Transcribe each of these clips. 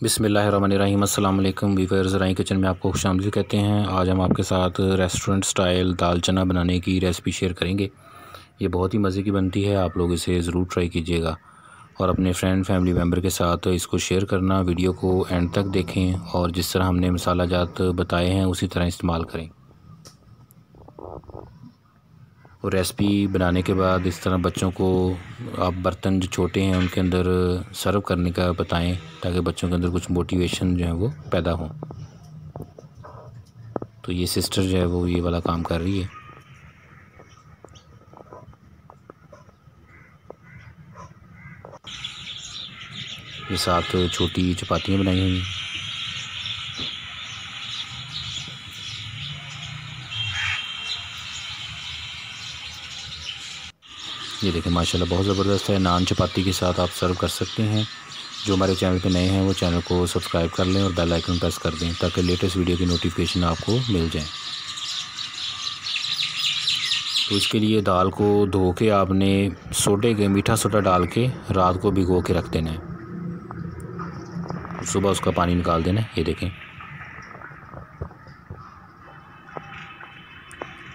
बिस्मिल्लाहिर्रहमानिर्रहीम। अस्सलाम वालेकुम वीवर्स, ज़राई किचन में आपको खुशामदीद कहते हैं। आज हम आपके साथ रेस्टोरेंट स्टाइल दाल चना बनाने की रेसिपी शेयर करेंगे। ये बहुत ही मज़े की बनती है, आप लोग इसे ज़रूर ट्राई कीजिएगा और अपने फ्रेंड फैमिली मेम्बर के साथ इसको शेयर करना। वीडियो को एंड तक देखें और जिस तरह हमने मसाला जात बताए हैं उसी तरह इस्तेमाल करें। और रेसिपी बनाने के बाद इस तरह बच्चों को आप बर्तन जो छोटे हैं उनके अंदर सर्व करने का बताएं, ताकि बच्चों के अंदर कुछ मोटिवेशन जो है वो पैदा हो। तो ये सिस्टर जो है वो ये वाला काम कर रही है। ये 7 छोटी चपातियाँ बनाई हुई हैं। ये देखें माशाल्लाह बहुत ज़बरदस्त है। नान चपाती के साथ आप सर्व कर सकते हैं। जो हमारे चैनल पे नए हैं वो चैनल को सब्सक्राइब कर लें और बेल आइकन प्रेस कर दें, ताकि लेटेस्ट वीडियो की नोटिफिकेशन आपको मिल जाए। तो इसके लिए दाल को धो के आपने मीठा सोडा डाल के रात को भिगो के रख देना है। सुबह उसका पानी निकाल देना है। ये देखें।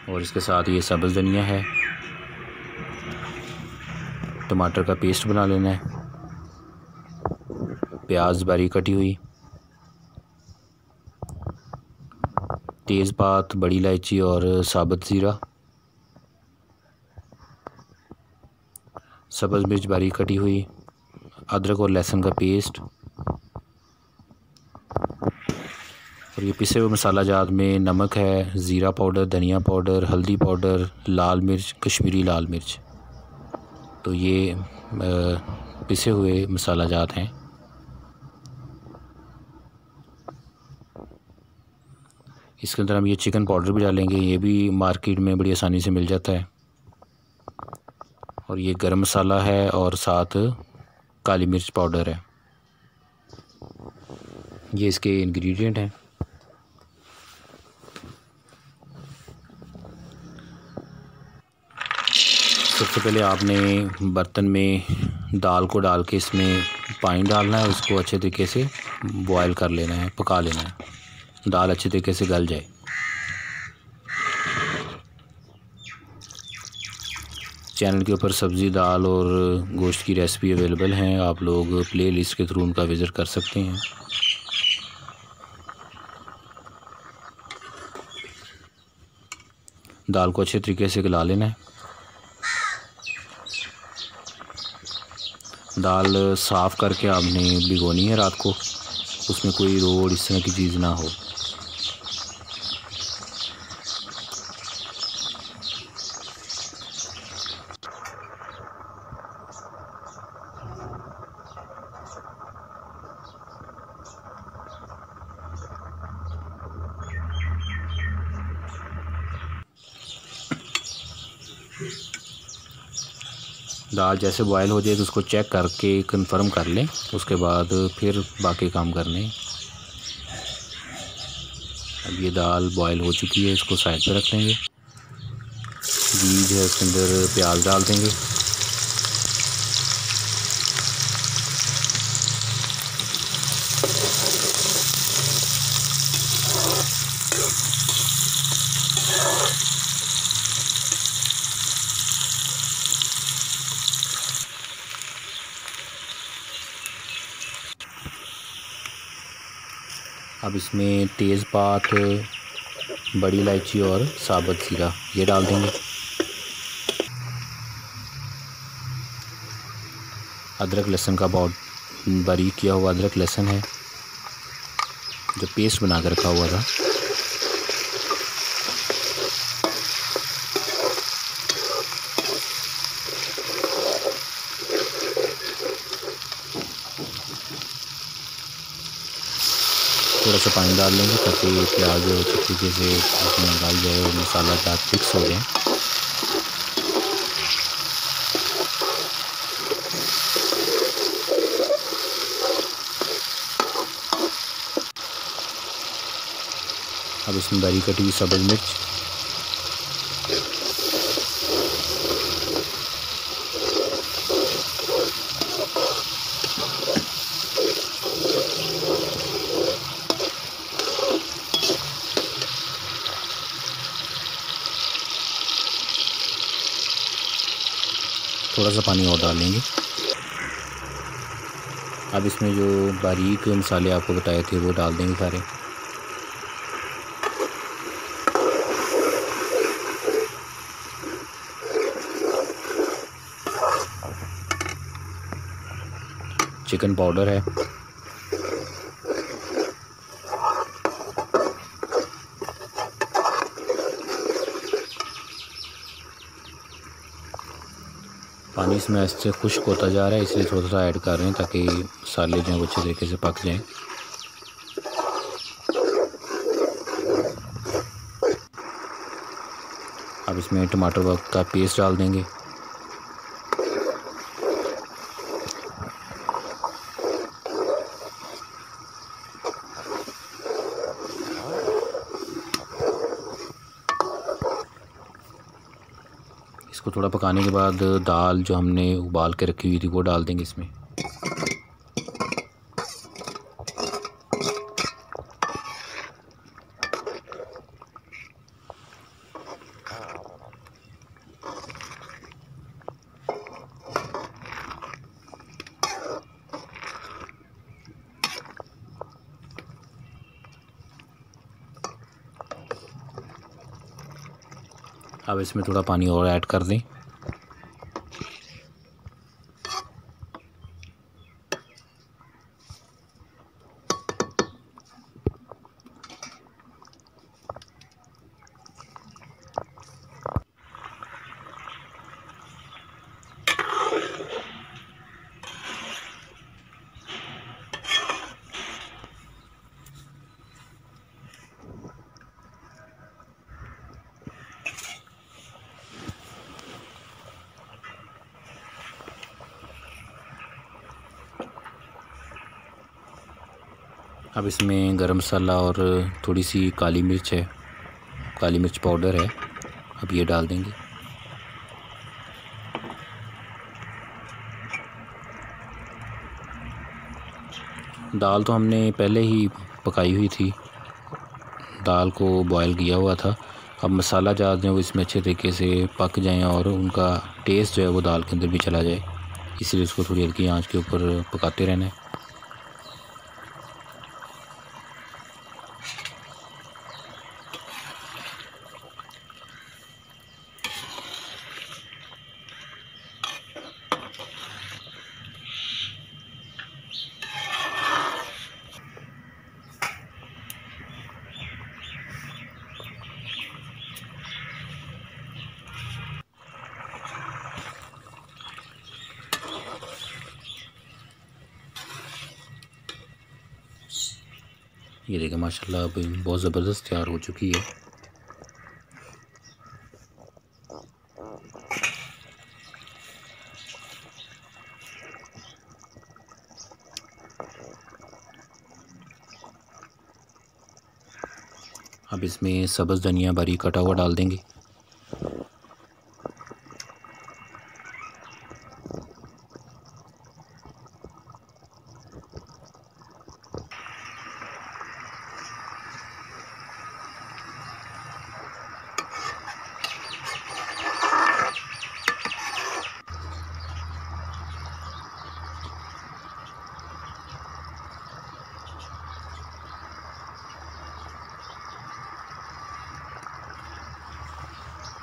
और इसके साथ ये सब्ज़ धनिया है, टमाटर का पेस्ट बना लेना है, प्याज बारीक कटी हुई, तेज़पात, बड़ी इलायची और साबुत ज़ीरा, सब्ज़ मिर्च बारीक कटी हुई, अदरक और लहसुन का पेस्ट। और ये पिसे हुए मसाला जात में नमक है, ज़ीरा पाउडर, धनिया पाउडर, हल्दी पाउडर, लाल मिर्च, कश्मीरी लाल मिर्च। तो ये पिसे हुए मसाला जात हैं। इसके अंदर हम ये चिकन पाउडर भी डालेंगे, ये भी मार्केट में बड़ी आसानी से मिल जाता है। और ये गरम मसाला है और साथ काली मिर्च पाउडर है। ये इसके इंग्रेडिएंट हैं। सबसे पहले आपने बर्तन में दाल को डाल के इसमें पानी डालना है, उसको अच्छे तरीके से बॉयल कर लेना है, पका लेना है, दाल अच्छे तरीके से गल जाए। चैनल के ऊपर सब्ज़ी, दाल और गोश्त की रेसिपी अवेलेबल हैं, आप लोग प्ले लिस्ट के थ्रू उनका विज़िट कर सकते हैं। दाल को अच्छे तरीके से गला लेना है। दाल साफ़ करके आपने भिगोनी है रात को, उसमें कोई रोड़ इस तरह की चीज़ ना हो। दाल जैसे बॉयल हो जाए तो उसको चेक करके कंफर्म कर लें, उसके बाद फिर बाकी काम करने। अब ये दाल बॉयल हो चुकी है, इसको साइड पे रख लेंगे। घी जो है उसके अंदर प्याज डाल देंगे। अब इसमें तेज़पात, बड़ी इलायची और साबुत ज़ीरा ये डाल देंगे। अदरक लहसुन का बहुत बारीक किया हुआ अदरक लहसुन है, जो पेस्ट बना कर रखा हुआ था। थोड़ा सा पानी डाल लेंगे ताकि प्याज अच्छी तरीके से उसमें डाल जाए और मसाला जात फिक्स हो जाए। अब इसमें बारीक कटी हुई सब्ज़ मिर्च, थोड़ा सा पानी और डाल लेंगे। अब इसमें जो बारीक मसाले आपको बताए थे वो डाल देंगे सारे। चिकन पाउडर है, पानी इसमें ऐसे खुश्क होता जा रहा है, इसलिए थोड़ा सा ऐड कर रहे हैं ताकि मसाले जो हैं वो अच्छे तरीके से पक जाएं। अब इसमें टमाटर का पेस्ट डाल देंगे। इसको थोड़ा पकाने के बाद दाल जो हमने उबाल के रखी हुई थी वो डाल देंगे इसमें। अब इसमें थोड़ा पानी और ऐड कर दें। अब इसमें गरम मसाला और थोड़ी सी काली मिर्च है, काली मिर्च पाउडर है, अब ये डाल देंगे। दाल तो हमने पहले ही पकाई हुई थी, दाल को बॉयल किया हुआ था। अब मसाला जार जो है वो इसमें अच्छे तरीके से पक जाएं और उनका टेस्ट जो है वो दाल के अंदर भी चला जाए, इसलिए उसको थोड़ी हल्की आंच के ऊपर पकाते रहना है। ये देखिए माशाल्लाह अब बहुत ज़बरदस्त तैयार हो चुकी है। अब इसमें सब्ज़ धनिया बारीक कटा हुआ डाल देंगे।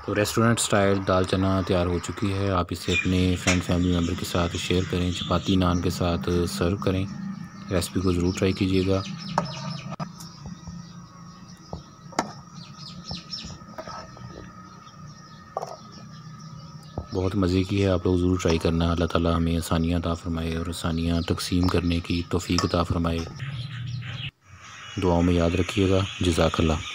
तो रेस्टोरेंट स्टाइल दाल चना तैयार हो चुकी है। आप इसे अपने फ्रेंड फैमिली मेम्बर के साथ शेयर करें, चपाती नान के साथ सर्व करें। रेसिपी को ज़रूर ट्राई कीजिएगा। बहुत मज़े की है, आप लोग ज़रूर ट्राई करना। अल्लाह ताला हमें आसानियाँ अता फ़रमाए और आसानियाँ तकसीम करने की तौफ़ीक अता फ़रमाए। दुआओं में याद रखिएगा। जज़ाकल्लाह।